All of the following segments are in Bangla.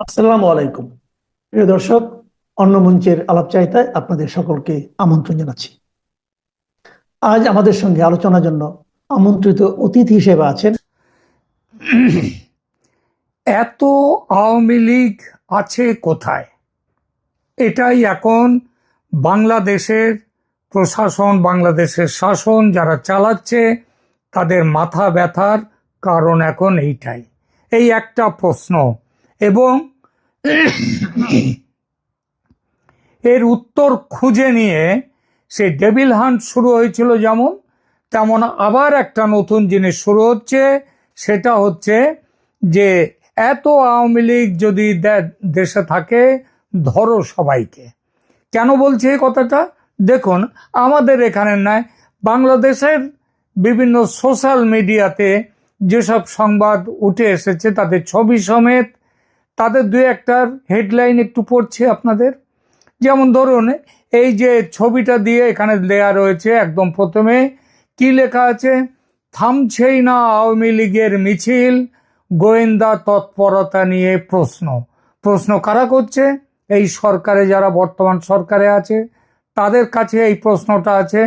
আসসালামু আলাইকুম। প্রিয় দর্শক, অন্য মঞ্চের আলাপচারিতায় আপনাদের সকলকে আমন্ত্রণ জানাচ্ছি। আজ আমাদের সঙ্গে আলোচনার জন্য আমন্ত্রিত অতিথি হিসেবে আছেন এত আওয়ামী লীগ আছে কোথায়? এটাই এখন বাংলাদেশের প্রশাসন, বাংলাদেশের শাসন যারা চালাচ্ছে তাদের মাথা ব্যথার কারণ এখন এইটাই, এই একটা প্রশ্ন। এবং এর উত্তর খুঁজে নিয়ে সেই ডেভিল হান্ট শুরু হয়েছিল যেমন, তেমন আবার একটা নতুন জিনিস শুরু হচ্ছে। সেটা হচ্ছে যে এত আওয়ামী লীগ যদি দেশে থাকে, ধরো সবাইকে। কেন বলছি এই কথাটা? দেখুন, আমাদের এখানে নয়, বাংলাদেশের বিভিন্ন সোশ্যাল মিডিয়াতে যেসব সংবাদ উঠে এসেছে তাদের ছবি সমেত, তাদের দুই একটার হেডলাইন একটু পড়ছি আপনাদের। যেমন ধরুন, এই যে ছবিটা দিয়ে এখানে দেয়া রয়েছে, একদম প্রথমে কি লেখা আছে? থামছেই না আওয়ামী লীগের মিছিল, গোয়েন্দা তৎপরতা নিয়ে প্রশ্ন। প্রশ্ন কারা করছে? এই সরকারে যারা বর্তমান সরকারে আছে তাদের কাছে এই প্রশ্নটা আছে।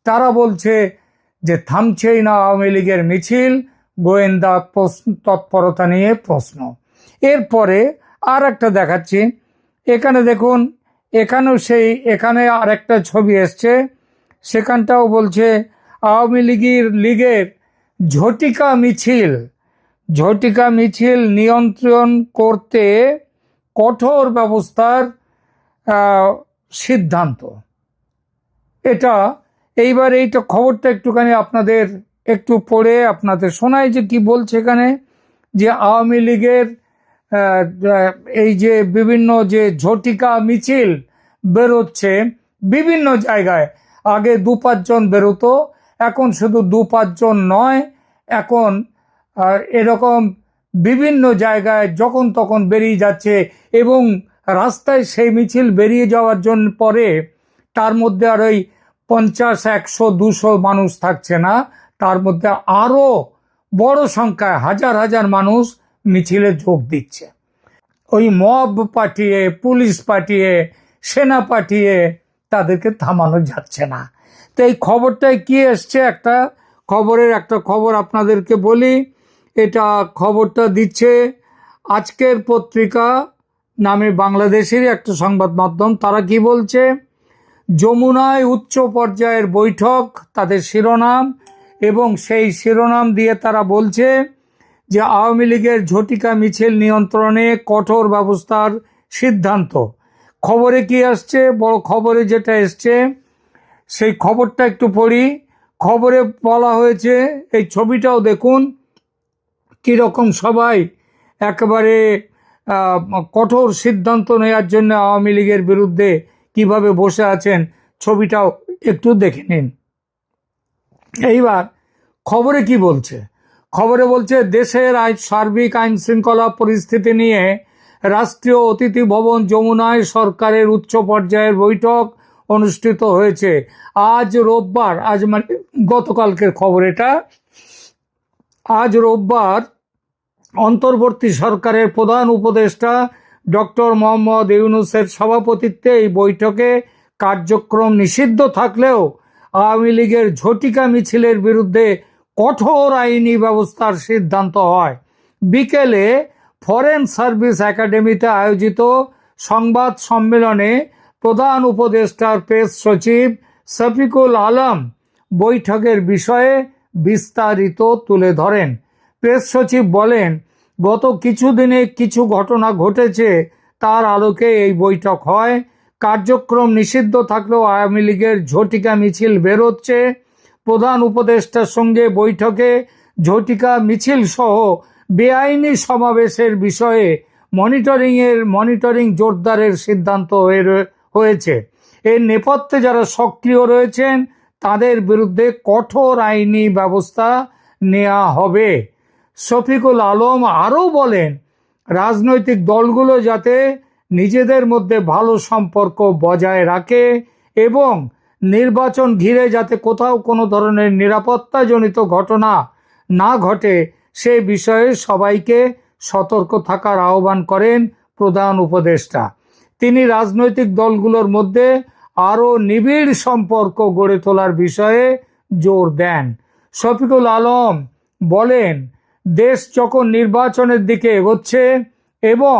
তারা বলছে যে থামছেই না আওয়ামী লীগের মিছিল, গোয়েন্দা তৎপরতা নিয়ে প্রশ্ন। এরপরে আর একটা দেখাচ্ছি, এখানে দেখুন, এখানে আর একটা ছবি এসছে, সেখানটাও বলছে আওয়ামী লীগের ঝটিকা মিছিল নিয়ন্ত্রণ করতে কঠোর ব্যবস্থার সিদ্ধান্ত। এটা এইবার এইটা খবরটা একটুখানি আপনাদের একটু পড়ে আপনাদের শোনাই যে কি বলছে এখানে। যে আওয়ামী লীগের এই যে বিভিন্ন যে ঝটিকা মিছিল বেরোচ্ছে বিভিন্ন জায়গায়, আগে 2-5 জন বেরোতো, এখন শুধু 2-5 জন নয়, এখন এরকম বিভিন্ন জায়গায় যখন তখন বেরিয়ে যাচ্ছে। এবং রাস্তায় সেই মিছিল বেরিয়ে যাওয়ার জন্য পরে তার মধ্যে আর ওই 50, 100, 200 মানুষ থাকছে না, তার মধ্যে আরো বড় সংখ্যায় হাজার হাজার মানুষ মিছিলে যোগ দিচ্ছে। ওই মব পাঠিয়ে, পুলিশ পাঠিয়ে, সেনা পাঠিয়ে তাদেরকে থামানো যাচ্ছে না। তো এই খবরটায় কি এসছে, একটা খবর আপনাদেরকে বলি। এটা খবরটা দিচ্ছে আজকের পত্রিকা নামে বাংলাদেশেরই একটা সংবাদ মাধ্যম। তারা কি বলছে? যমুনায় উচ্চ পর্যায়ের বৈঠক, তাদের শিরোনাম। এবং সেই শিরোনাম দিয়ে তারা বলছে যে আওয়ামী লীগের ঝটিকা মিছিল নিয়ন্ত্রণে কঠোর ব্যবস্থার সিদ্ধান্ত। খবরে কি আসছে? বড় খবরে যেটা এসছে সেই খবরটা একটু পড়ি। খবরে বলা হয়েছে, এই ছবিটাও দেখুন কিরকম সবাই একেবারে কঠোর সিদ্ধান্ত নেওয়ার জন্য আওয়ামী লীগের বিরুদ্ধে কিভাবে বসে আছেন, ছবিটাও একটু দেখে নিন। এইবার খবরে কি বলছে? খবরে বলছে দেশের সার্বিক আইন শৃঙ্খলা পরিস্থিতি নিয়ে রাষ্ট্রীয় অতিথি ভবন যমুনায় সরকারের উচ্চ পর্যায়ের বৈঠক অনুষ্ঠিত হয়েছে আজ রোববার। আজ মানে গতকালকের খবর এটা। আজ রোববার অন্তর্বর্তী সরকারের প্রধান উপদেষ্টা ডক্টর মোহাম্মদ ইউনূসের সভাপতিত্বে এই বৈঠকে কার্যক্রম নিষিদ্ধ থাকলেও আওয়ামী লীগের ঝটিকা মিছিলের বিরুদ্ধে কঠোর আইনি ব্যবস্থার সিদ্ধান্ত হয়। বিকেলে ফরেন সার্ভিস একাডেমিতে আয়োজিত সংবাদ সম্মেলনে প্রধান উপদেষ্টার প্রেস সচিব শফিকুল আলম বৈঠকের বিষয়ে বিস্তারিত তুলে ধরেন। প্রেস সচিব বলেন, গত কিছুদিনে কিছু ঘটনা ঘটেছে, তার আলোকে এই বৈঠক হয়। কার্যক্রম নিষিদ্ধ থাকলেও আওয়ামী লীগের ঝটিকা মিছিল বেরোচ্ছে। প্রধান উপদেষ্টার সঙ্গে বৈঠকে ঝটিকা মিছিল সহ বেআইনি সমাবেশের বিষয়ে মনিটরিং জোরদারের সিদ্ধান্ত হয়েছে। এর নেপথ্যে যারা সক্রিয় রয়েছেন তাদের বিরুদ্ধে কঠোর আইনি ব্যবস্থা নেওয়া হবে। শফিকুল আলম আরও বলেন, রাজনৈতিক দলগুলো যাতে নিজেদের মধ্যে ভালো সম্পর্ক বজায় রাখে এবং নির্বাচন ঘিরে যাতে কোথাও কোনো ধরনের নিরাপত্তাজনিত ঘটনা না ঘটে সে বিষয়ে সবাইকে সতর্ক থাকার আহ্বান করেন প্রধান উপদেষ্টা। তিনি রাজনৈতিক দলগুলোর মধ্যে আরো নিবিড় সম্পর্ক গড়ে তোলার বিষয়ে জোর দেন। শফিকুল আলম বলেন, দেশ যখন নির্বাচনের দিকে এগোচ্ছে এবং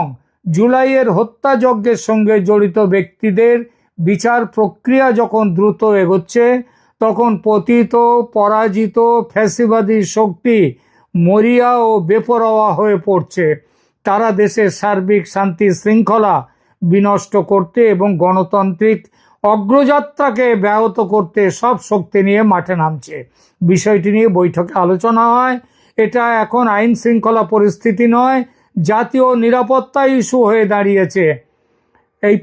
জুলাইয়ের হত্যাযজ্ঞের সঙ্গে জড়িত ব্যক্তিদের বিচার প্রক্রিয়া যখন দ্রুত এগোচ্ছে, তখন পতিত পরাজিত ফ্যাসিবাদী শক্তি মরিয়া ও বেপরোয়া হয়ে পড়ছে। তারা দেশের সার্বিক শান্তি শৃঙ্খলা বিনষ্ট করতে এবং গণতান্ত্রিক অগ্রযাত্রাকে ব্যাহত করতে সব শক্তি নিয়ে মাঠে নামছে। বিষয়টি নিয়ে বৈঠকে আলোচনা হয়। এটা এখন আইন শৃঙ্খলা পরিস্থিতি নয়, জাতীয় নিরাপত্তা ইস্যু হয়ে দাঁড়িয়েছে। এই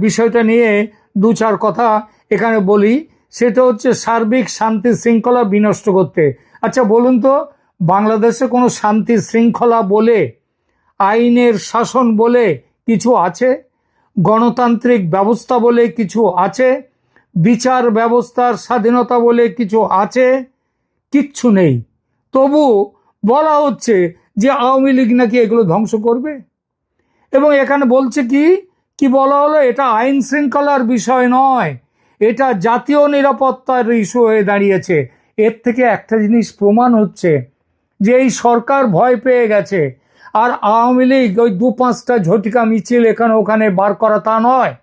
বিষয়টা নিয়ে দু চার কথা এখানে বলি। সেটা হচ্ছে সার্বিক শান্তি শৃঙ্খলা বিনষ্ট করতে। আচ্ছা বলুন তো, বাংলাদেশে কোনো শান্তি শৃঙ্খলা বলে, আইনের শাসন বলে কিছু আছে? গণতান্ত্রিক ব্যবস্থা বলে কিছু আছে? বিচার ব্যবস্থার স্বাধীনতা বলে কিছু আছে? কিচ্ছু নেই। তবু বলা হচ্ছে যে আওয়ামী লীগ নাকি এগুলো ধ্বংস করবে। এবং এখানে বলছে কি বলা হলো, এটা আইন শৃঙ্খলার বিষয় নয়, এটা জাতীয় নিরাপত্তার ইস্যু হয়ে দাঁড়িয়েছে। এর থেকে একটা জিনিস প্রমাণ হচ্ছে যে এই সরকার ভয় পেয়ে গেছে। আর আওয়ামী লীগ ওই ২-৫টা ঝটিকা মিছিল এখানে ওখানে বার করা তা নয়,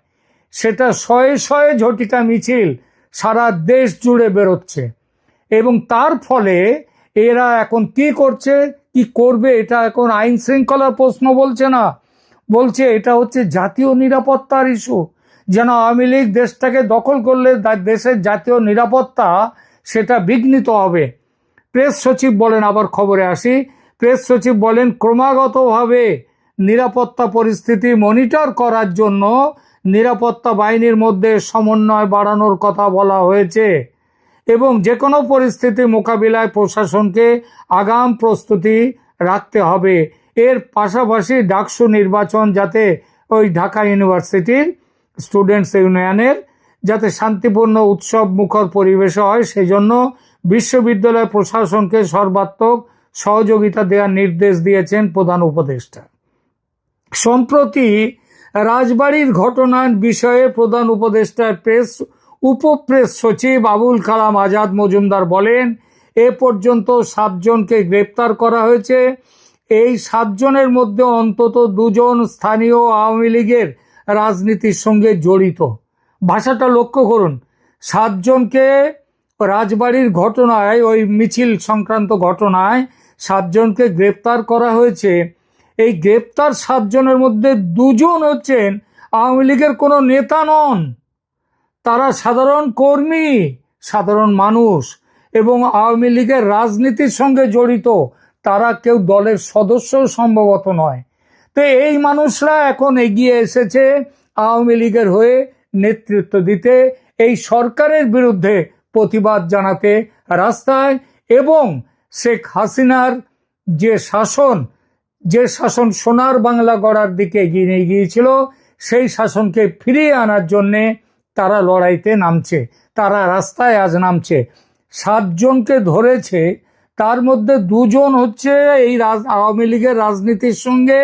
সেটা শয়ে শয়ে ঝটিকা মিছিল সারা দেশ জুড়ে বেরোচ্ছে। এবং তার ফলে এরা এখন কি করছে, কি করবে, এটা এখন আইন শৃঙ্খলার প্রশ্ন বলছে না, বলছে এটা হচ্ছে জাতীয় নিরাপত্তার ইস্যু। যেন আওয়ামী লীগ দেশটাকে দখল করলে দেশের জাতীয় নিরাপত্তা সেটা বিঘ্নিত হবে। প্রেস সচিব বলেন, আবার খবরে আসি, প্রেস সচিব বলেন ক্রমাগতভাবে নিরাপত্তা পরিস্থিতি মনিটর করার জন্য নিরাপত্তা বাহিনীর মধ্যে সমন্বয় বাড়ানোর কথা বলা হয়েছে এবং যে কোনো পরিস্থিতি মোকাবিলায় প্রশাসনকে আগাম প্রস্তুতি রাখতে হবে। এর পাশাপাশি ডাকসু নির্বাচন যাতে ওই ঢাকা ইউনিভার্সিটির স্টুডেন্টস ইউনিয়নের যাতে শান্তিপূর্ণ উৎসব মুখর পরিবেশ হয়, সেজন্য বিশ্ববিদ্যালয় প্রশাসনকে সর্বাত্মক সহযোগিতা দেওয়ার নির্দেশ দিয়েছেন প্রধান উপদেষ্টা। সম্প্রতি রাজবাড়ির ঘটনার বিষয়ে প্রধান উপদেষ্টার উপপ্রেস সচিব আবুল কালাম আজাদ মজুমদার বলেন, এ পর্যন্ত 7 জনকে গ্রেপ্তার করা হয়েছে। এই 7 জনের মধ্যে অন্তত 2 জন স্থানীয় আওয়ামী লীগের রাজনীতির সঙ্গে জড়িত। ভাষাটা লক্ষ্য করুন, 7 জনকে রাজবাড়ির ঘটনায়, ওই মিছিল সংক্রান্ত ঘটনায় 7 জনকে গ্রেপ্তার করা হয়েছে। এই গ্রেপ্তার 7 জনের মধ্যে 2 জন হচ্ছেন আওয়ামী লীগের কোনো নেতা নন, তারা সাধারণ কর্মী, সাধারণ মানুষ এবং আওয়ামী লীগের রাজনীতির সঙ্গে জড়িত। তারা কেউ দলের সদস্য সম্ভবত নয়। তো এই মানুষরা এখন এগিয়ে এসেছে আওয়ামী লীগের হয়ে নেতৃত্ব দিতে, এই সরকারের বিরুদ্ধে প্রতিবাদ জানাতে রাস্তায়, এবং শেখ হাসিনার যে শাসন সোনার বাংলা গড়ার দিকে এগিয়ে নিয়ে গিয়েছিল, সেই শাসনকে ফিরিয়ে আনার জন্যে তারা লড়াইতে নামছে, তারা রাস্তায় আজ নামছে। 7 জনকে ধরেছে, তার মধ্যে 2 জন হচ্ছে এই আওয়ামী লীগের রাজনীতির সঙ্গে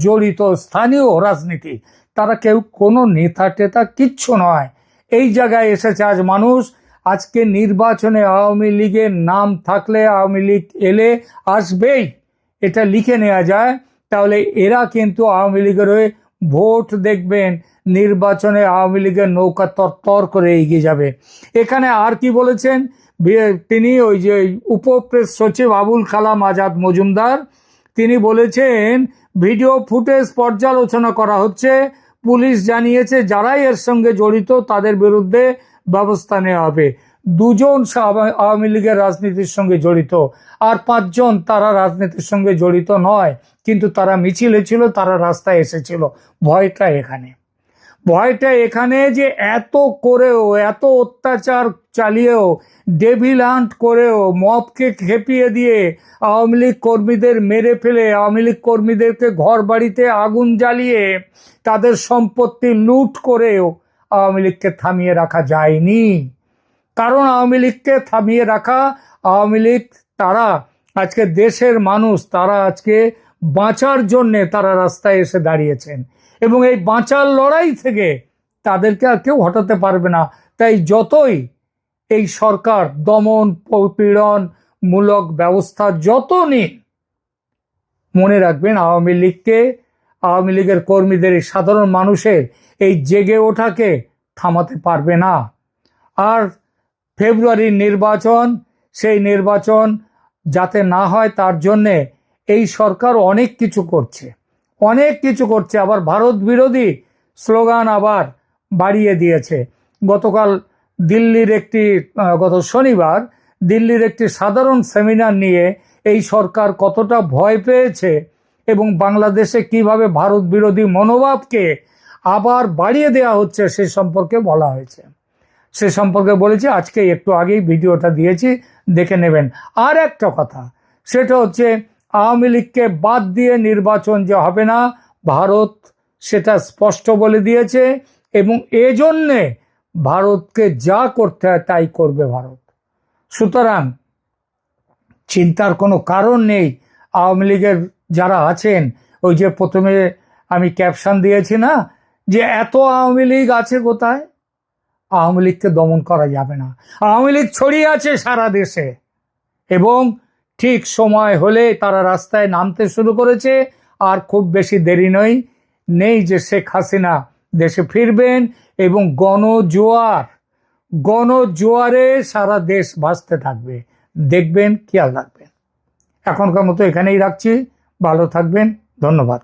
জড়িত, স্থানীয় রাজনীতি। তারা কেউ কোনো নেতা টেতা কিচ্ছু নয়। এই জায়গায় এসেছে আজ মানুষ। আজকে নির্বাচনে আওয়ামী লীগের নাম থাকলে, আওয়ামী লীগ এলে আসবেই, এটা লিখে নেওয়া যায়। তাহলে এরা কিন্তু আওয়ামী লীগের হয়ে ভোট দেখবেন, নির্বাচনে আওয়ামী লীগের নৌকা তরতর করে এগিয়ে যাবে। এখানে আর কি বলেছেন তিনি, ওই যে উপপ্রেস সচিব আবুল কালাম আজাদ মজুমদার, তিনি বলেছেন ভিডিও ফুটেজ পর্যালোচনা করা হচ্ছে, পুলিশ জানিয়েছে যারাই এর সঙ্গে জড়িত তাদের বিরুদ্ধে ব্যবস্থা নেওয়া হবে। 2 জন আওয়ামী লীগের রাজনীতির সঙ্গে জড়িত, আর 5 জন তারা রাজনীতির সঙ্গে জড়িত নয়, কিন্তু তারা মিছিলে ছিল, তারা রাস্তায় এসেছিল। ভয়টা এখানে যে এত করেও, এত অত্যাচার চালিয়েও, ডেভিল হান্ট করেও, মবকে খেপিয়ে দিয়ে, আওয়ামী লীগ কর্মীদের মেরে ফেলে, আওয়ামী লীগ কর্মীদেরকে ঘর বাড়িতে আগুন জ্বালিয়ে তাদের সম্পত্তি লুট করেও আওয়ামী লীগকে থামিয়ে রাখা যায়নি। কারণ আওয়ামী লীগকে থামিয়ে রাখা, আওয়ামী লীগ তারা আজকে দেশের মানুষ, তারা আজকে বাঁচার জন্যে তারা রাস্তায় এসে দাঁড়িয়েছেন, এবং এই বাঁচার লড়াই থেকে তাদেরকে আর কেউ হটাতে পারবে না। তাই যতই এই সরকার দমন পীড়ন মূলক ব্যবস্থা যত নিন, মনে রাখবেন আওয়ামী লীগকে, আওয়ামী লীগের কর্মীদের, এই সাধারণ মানুষের এই জেগে ওঠাকে থামাতে পারবে না। আর ফেব্রুয়ারির নির্বাচন, সেই নির্বাচন যাতে না হয় তার জন্যে এই সরকার অনেক কিছু করছে, অনেক কিছু করছে। আবার ভারত বিরোধী স্লোগান আবার বাড়িয়ে দিয়েছে। গতকাল দিল্লির গত শনিবার দিল্লির একটি সাধারণ সেমিনার নিয়ে এই সরকার কতটা ভয় পেয়েছে এবং বাংলাদেশে কিভাবে ভারত বিরোধী মনোভাবকে আবার বাড়িয়ে দেওয়া হচ্ছে সে সম্পর্কে বলা হয়েছে। সে সম্পর্কে বলেছি, আজকে একটু আগেই ভিডিওটা দিয়েছি, দেখে নেবেন। আর একটা কথা, সেটা হচ্ছে আওয়ামী লীগকে বাদ দিয়ে নির্বাচন যে হবে না, ভারত সেটা স্পষ্ট বলে দিয়েছে, এবং এজন্যে ভারতকে যা করতে হয় তাই করবে ভারত। সুতরাং চিন্তার কোনো কারণ নেই। আওয়ামী লীগের যারা আছেন, ওই যে প্রথমে আমি ক্যাপশন দিয়েছি না, যে এত আওয়ামী লীগ আছে কোথায়, আওয়ামী লীগকে দমন করা যাবে না। আওয়ামী লীগ ছড়িয়ে আছে সারা দেশে, এবং ঠিক সময় হলে তারা রাস্তায় নামতে শুরু করেছে। আর খুব বেশি দেরি নেই যে শেখ হাসিনা দেশে ফিরবেন, এবং গণজোয়ারে সারা দেশ ভাসতে থাকবে। দেখবেন, খেয়াল রাখবেন। এখনকার মতো এখানেই রাখছি। ভালো থাকবেন, ধন্যবাদ।